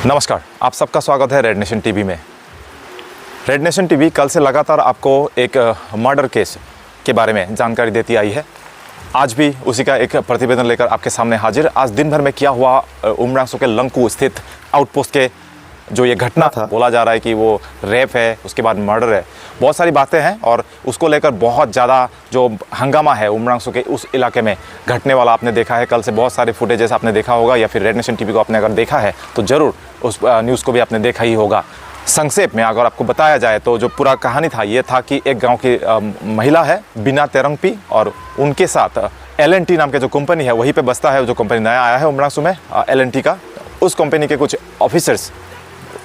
नमस्कार, आप सबका स्वागत है रेड नेशन टीवी में। रेड नेशन टीवी कल से लगातार आपको एक मर्डर केस के बारे में जानकारी देती आई है। आज भी उसी का एक प्रतिवेदन लेकर आपके सामने हाजिर। आज दिन भर में क्या हुआ उमरांसो के लंकू स्थित आउटपोस्ट के जो ये घटना था, बोला जा रहा है कि वो रेप है, उसके बाद मर्डर है, बहुत सारी बातें हैं और उसको लेकर बहुत ज़्यादा जो हंगामा है उमरांसो के उस इलाके में घटने वाला आपने देखा है। कल से बहुत सारे फुटेजेस आपने देखा होगा या फिर रेड नेशन टीवी को आपने अगर देखा है तो ज़रूर उस न्यूज़ को भी आपने देखा ही होगा। संक्षेप में अगर आपको बताया जाए तो जो पूरा कहानी था ये था कि एक गाँव की महिला है बिना तेरंगपी और उनके साथ LNT नाम के जो कंपनी है वहीं पर बसता है, जो कंपनी नया आया है उमरांसो में LNT का। उस कंपनी के कुछ ऑफिसर्स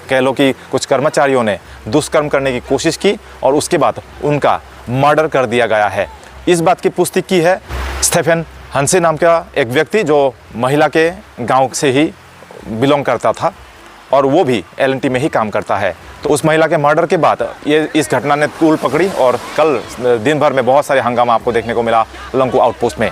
कह लो कि कुछ कर्मचारियों ने दुष्कर्म करने की कोशिश की और उसके बाद उनका मर्डर कर दिया गया है। इस बात की पुष्टि की है स्टेफन हंसे नाम का एक व्यक्ति जो महिला के गांव से ही बिलोंग करता था और वो भी LNT में ही काम करता है। तो उस महिला के मर्डर के बाद ये इस घटना ने तूल पकड़ी और कल दिन भर में बहुत सारे हंगामा आपको देखने को मिला लंकू आउटपोस्ट में।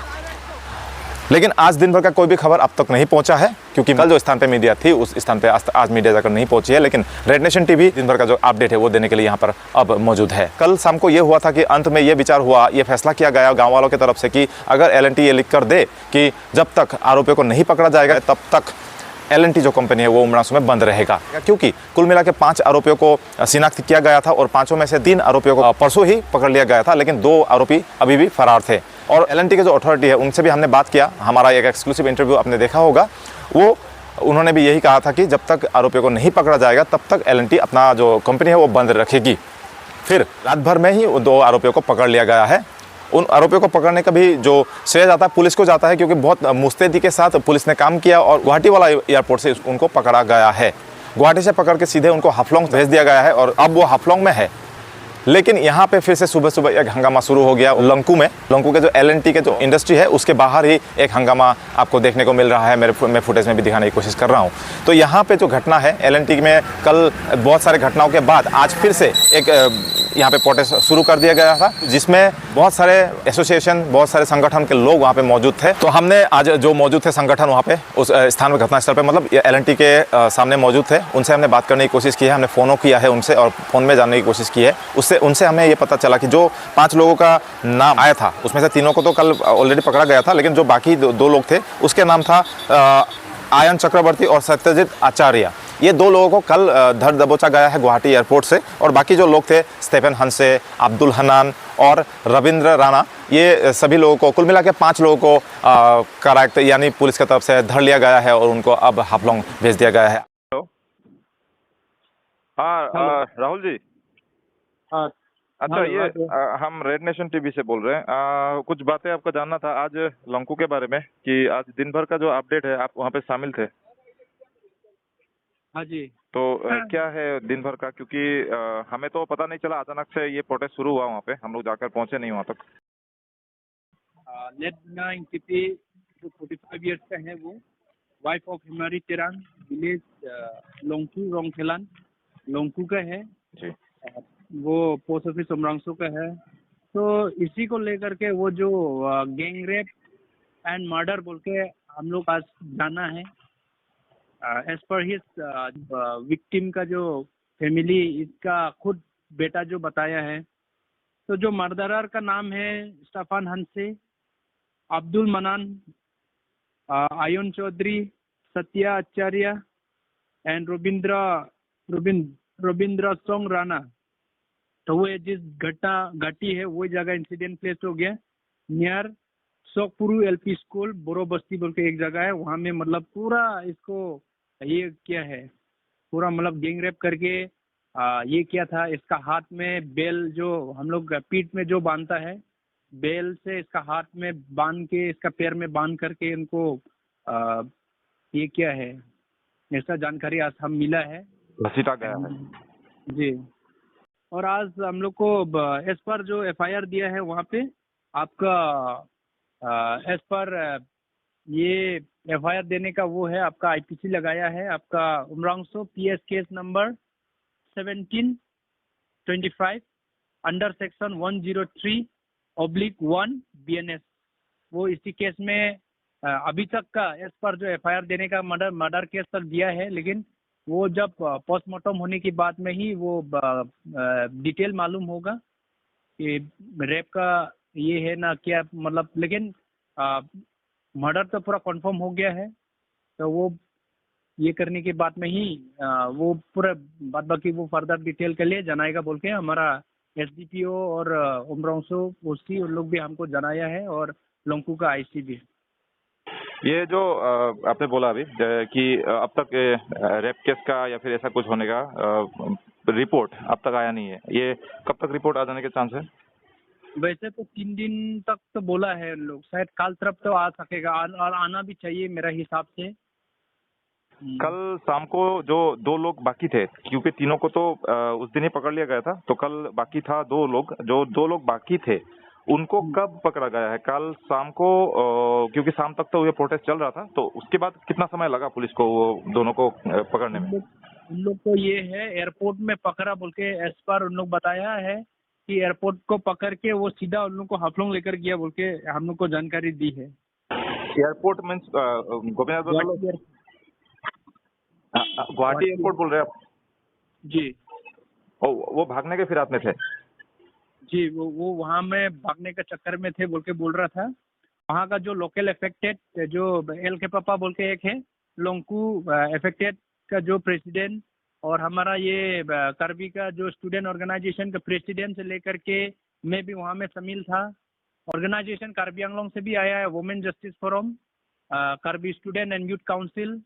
लेकिन आज दिन भर का कोई भी खबर अब तक नहीं पहुंचा है क्योंकि कल जो स्थान पे मीडिया थी उस स्थान पे आज मीडिया जाकर नहीं पहुंची है। लेकिन रेड नेशन टीवी दिन भर का जो अपडेट है वो देने के लिए यहाँ पर अब मौजूद है। कल शाम को ये हुआ था कि अंत में ये विचार हुआ, ये फैसला किया गया गाँव वालों की तरफ से कि अगर LNT ये लिख कर दे कि जब तक आरोपियों को नहीं पकड़ा जाएगा तब तक LNT जो कंपनी है वो उमरांसो में बंद रहेगा। क्योंकि कुल मिला के 5 आरोपियों को शिनाख्त किया गया था और 5 में से 3 आरोपियों को परसों ही पकड़ लिया गया था, लेकिन 2 आरोपी अभी भी फरार थे। और LNT के जो अथॉरिटी है उनसे भी हमने बात किया, हमारा एक एक्सक्लूसिव इंटरव्यू आपने देखा होगा। वो उन्होंने भी यही कहा था कि जब तक आरोपियों को नहीं पकड़ा जाएगा तब तक LNT अपना जो कंपनी है वो बंद रखेगी। फिर रात भर में ही 2 आरोपियों को पकड़ लिया गया है। उन आरोपियों को पकड़ने का भी जो श्रेय जाता है पुलिस को जाता है क्योंकि बहुत मुस्तैदी के साथ पुलिस ने काम किया और गुवाहाटी वाला एयरपोर्ट से उनको पकड़ा गया है। गुवाहाटी से पकड़ के सीधे उनको हाफलोंग भेज दिया गया है और अब वो हाफलोंग में है। लेकिन यहाँ पे फिर से सुबह सुबह एक हंगामा शुरू हो गया लंकू में। लंकू के जो LNT के जो इंडस्ट्री है उसके बाहर ही एक हंगामा आपको देखने को मिल रहा है। मैं फुटेज में भी दिखाने की कोशिश कर रहा हूँ। तो यहाँ पे जो घटना है LNT में कल बहुत सारे घटनाओं के बाद आज फिर से एक यहाँ पे प्रोटेस्ट शुरू कर दिया गया था जिसमें बहुत सारे एसोसिएशन, बहुत सारे संगठन के लोग वहाँ पे मौजूद थे। तो हमने आज जो मौजूद थे संगठन वहाँ पे उस स्थान पर घटनास्थल पे मतलब LNT के सामने मौजूद थे, उनसे हमने बात करने की कोशिश की है। हमने फ़ोनों किया है उनसे और फ़ोन में जानने की कोशिश की है। उनसे हमें ये पता चला कि जो 5 लोगों का नाम आया था उसमें से 3 को तो कल ऑलरेडी पकड़ा गया था, लेकिन जो बाकी 2 लोग थे उसके नाम था आयन चक्रवर्ती और सत्यजीत आचार्य। ये 2 लोगों को कल धर दबोचा गया है गुवाहाटी एयरपोर्ट से और बाकी जो लोग थे स्टेफन हंसे, अब्दुल हनान और रविंद्र राणा, ये सभी लोगों को कुल मिला के 5 लोगों को करेक्ट यानी पुलिस की तरफ से धर लिया गया है और उनको अब हाफलोंग भेज दिया गया है। हाँ राहुल जी। हाँ। अच्छा, ये हम रेड नेशन टीवी से बोल रहे हैं। कुछ बातें आपको जानना था आज लंकू के बारे में कि आज दिन भर का जो अपडेट है आप वहाँ पे शामिल थे। हाँ जी। तो क्या है दिन भर का, क्योंकि हमें तो पता नहीं चला, अचानक से ये प्रोटेस्ट शुरू हुआ वहाँ पे, हम लोग जाकर पहुँचे नहीं वहाँ तक। लेट नाइन किपी जो 45 इयर्स का है वो वाइफ ऑफ हिमारी तेरांग विलेज लोंगकू रोंगखेलान लोंगकू का है जी। वो पोस्ट ऑफिस उमरांसो का है। तो इसी को लेकर के वो जो गैंग रेप एंड मर्डर बोल के हम लोग आज जाना है। एज पर हिज विक्टिम का जो फैमिली, इसका खुद बेटा जो बताया है, तो जो मर्डरर का नाम है Stephen Hanse, Abdul Manan, Ayan Chaudhary, Satya Acharya and Ravindra सोंग राणा। तो वो जिस घाटी है वो जगह इंसिडेंट प्लेस हो गया नियर सोकपुरू LP स्कूल बोरो बस्ती बोल के एक जगह है, वहाँ में मतलब पूरा इसको ये क्या है पूरा मतलब गैंग रेप करके ये किया था। इसका हाथ में बेल जो हम लोग पीठ में जो बांधता है, बेल से इसका हाथ में बांध के इसका पैर में बांध करके इनको ये क्या है ऐसा जानकारी आज हम मिला है, घसीटा गया है जी। और आज हम लोग को एज पर जो FIR दिया है वहाँ पे आपका एज पर ये FIR देने का वो है आपका IPC लगाया है आपका उमरांसो PS case number 1725 under section 103/1 BNS। वो इसी केस में अभी तक का एज पर जो FIR देने का मर्डर केस तक दिया है, लेकिन वो जब पोस्टमार्टम होने के बाद में ही वो डिटेल मालूम होगा कि रेप का ये है ना क्या, मतलब लेकिन मर्डर तो पूरा कंफर्म हो गया है। तो वो ये करने के बाद में ही वो पूरा बाद बाकी वो फर्दर डिटेल के लिए जनाएगा बोल के हमारा एसडीपीओ और उमरांसो उसकी उन लोग भी हमको जनाया है, और लोंकू का आईसी भी। ये जो आपने बोला अभी कि अब तक रेप केस का या फिर ऐसा कुछ होने का रिपोर्ट अब तक आया नहीं है, ये कब तक रिपोर्ट आ जाने के चांस है? वैसे तो 3 दिन तक तो बोला है लोग, शायद कल तरफ तो आ सकेगा, और आना भी चाहिए मेरा हिसाब से। कल शाम को जो 2 लोग बाकी थे, क्योंकि तीनों को तो उस दिन ही पकड़ लिया गया था, तो कल बाकी था 2 लोग, जो 2 लोग बाकी थे उनको कब पकड़ा गया है? कल शाम को, क्योंकि शाम तक तो ये प्रोटेस्ट चल रहा था, तो उसके बाद कितना समय लगा पुलिस को वो दोनों को पकड़ने में? उन लोग को ये है एयरपोर्ट में पकड़ा बोल के एज पर उन लोग बताया है कि एयरपोर्ट को पकड़ के वो सीधा उन लोग को हाफलोंग लेकर गया बोल के हम लोग को जानकारी दी है। एयरपोर्ट मीन्स गुवाहाटी एयरपोर्ट बोल रहे हैं आप? जी वो भागने के फिराक में थे? जी, वो वहाँ में भागने के चक्कर में थे बोल के बोल रहा था। वहाँ का जो लोकल अफेक्टेड जो एल के पापा बोल के एक है, लोंकू अफेक्टेड का जो प्रेसिडेंट, और हमारा ये कार्बी का जो स्टूडेंट ऑर्गेनाइजेशन का प्रेसिडेंट से लेकर के मैं भी वहाँ में शामिल था। ऑर्गेनाइजेशन कार्बी आंगलोंग से भी आया है, women justice forum, Karbi student and youth council,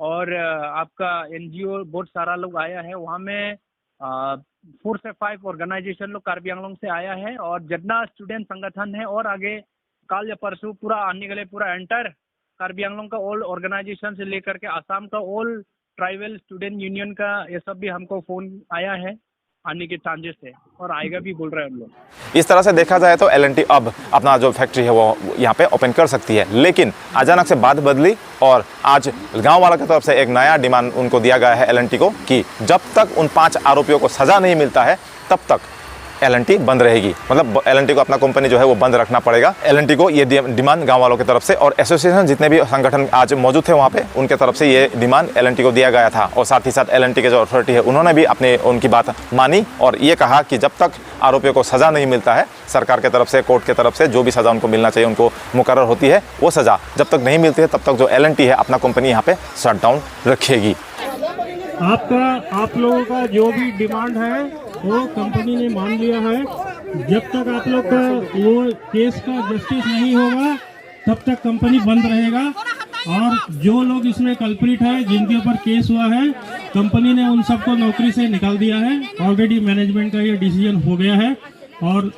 और आपका एनजीओ बहुत सारा लोग आया है। वहाँ में 4 से 5 ऑर्गेनाइजेशन लोग कार्बी आंगलोंग से आया है, और जितना स्टूडेंट संगठन है, और आगे कल या परसों पूरा आने के लिए पूरा एंटर कार्बी आंगलोंग का ऑल ऑर्गेनाइजेशन से लेकर के आसाम का ऑल ट्राइबल स्टूडेंट यूनियन का ये सब भी हमको फोन आया है आने के चांसेस है, और आएगा भी बोल रहे हैं हम लोग। इस तरह से देखा जाए तो एल&टी अब अपना जो फैक्ट्री है वो यहाँ पे ओपन कर सकती है, लेकिन अचानक से बात बदली और आज गांव वालों की तरफ से एक नया डिमांड उनको दिया गया है एल&टी को कि जब तक उन 5 आरोपियों को सजा नहीं मिलता है तब तक एल&टी बंद रहेगी। मतलब एल&टी को अपना कंपनी जो है वो बंद रखना पड़ेगा। एल&टी को ये डिमांड गांव वालों की तरफ से और एसोसिएशन जितने भी संगठन आज मौजूद थे वहाँ पे उनके तरफ से ये डिमांड एल&टी को दिया गया था, और साथ ही साथ एल&टी के जो अथॉरिटी है उन्होंने भी उनकी बात मानी और ये कहा कि जब तक आरोपियों को सज़ा नहीं मिलता है, सरकार के तरफ से, कोर्ट के तरफ से जो भी सज़ा उनको मिलना चाहिए उनको मुकर्रर होती है, वो सज़ा जब तक नहीं मिलती है तब तक जो एल&टी है अपना कंपनी यहाँ पे शट डाउन रखेगी। आप लोगों का जो भी डिमांड है वो कंपनी ने मान लिया है। जब तक आप लोग का वो केस का जस्टिस नहीं होगा तब तक कंपनी बंद रहेगा, और जो लोग इसमें कल्प्रिट है, जिनके ऊपर केस हुआ है, कंपनी ने उन सबको नौकरी से निकाल दिया है। ऑलरेडी मैनेजमेंट का ये डिसीजन हो गया है, और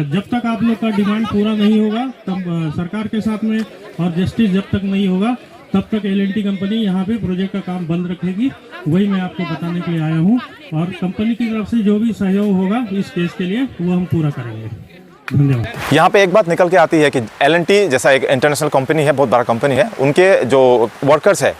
जब तक आप लोग का डिमांड पूरा नहीं होगा तब सरकार के साथ में, और जस्टिस जब तक नहीं होगा तब तक एल&टी कंपनी यहाँ पे प्रोजेक्ट का काम बंद रखेगी। वही मैं आपको बताने के लिए आया हूँ, और कंपनी की तरफ से जो भी सहयोग होगा इस केस के लिए वो हम पूरा करेंगे। धन्यवाद। यहाँ पे एक बात निकल के आती है कि एल&टी जैसा एक इंटरनेशनल कंपनी है, बहुत बड़ा कंपनी है, उनके जो वर्कर्स है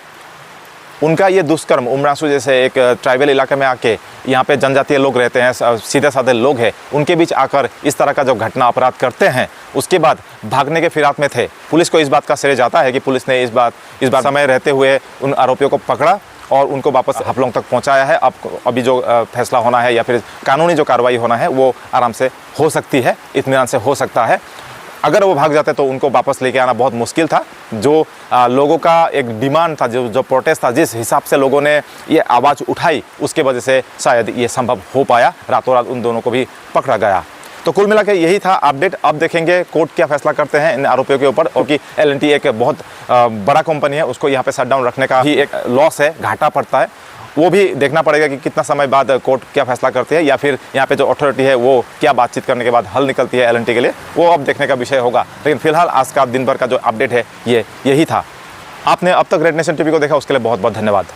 उनका ये दुष्कर्म, उमरासू जैसे एक ट्राइबल इलाके में आके यहाँ पे जनजातीय लोग रहते हैं, सीधे साधे लोग हैं, उनके बीच आकर इस तरह का जो घटना अपराध करते हैं उसके बाद भागने के फिराक में थे। पुलिस को इस बात का श्रेय जाता है कि पुलिस ने इस बार समय रहते हुए उन आरोपियों को पकड़ा और उनको वापस हाफलोंग तक पहुंचाया है। अब अभी जो फैसला होना है या फिर कानूनी जो कार्रवाई होना है वो आराम से हो सकती है, इत्मीनान से हो सकता है। अगर वो भाग जाते तो उनको वापस लेके आना बहुत मुश्किल था। जो लोगों का एक डिमांड था, जो प्रोटेस्ट था, जिस हिसाब से लोगों ने ये आवाज़ उठाई उसके वजह से शायद ये संभव हो पाया, रातों रात उन दोनों को भी पकड़ा गया। तो कुल मिला के यही था अपडेट। अब देखेंगे कोर्ट क्या फैसला करते हैं इन आरोपियों के ऊपर, और कि एल&टी एक बहुत बड़ा कंपनी है, उसको यहाँ पे शट डाउन रखने का ही एक लॉस है, घाटा पड़ता है। वो भी देखना पड़ेगा कि कितना समय बाद कोर्ट क्या फैसला करती है, या फिर यहाँ पे जो अथॉरिटी है वो क्या बातचीत करने के बाद हल निकलती है एल&टी के लिए, वो अब देखने का विषय होगा। लेकिन फिलहाल आज का दिन भर का जो अपडेट है ये यही था। आपने अब तक रेड नेशन टीवी को देखा उसके लिए बहुत बहुत धन्यवाद।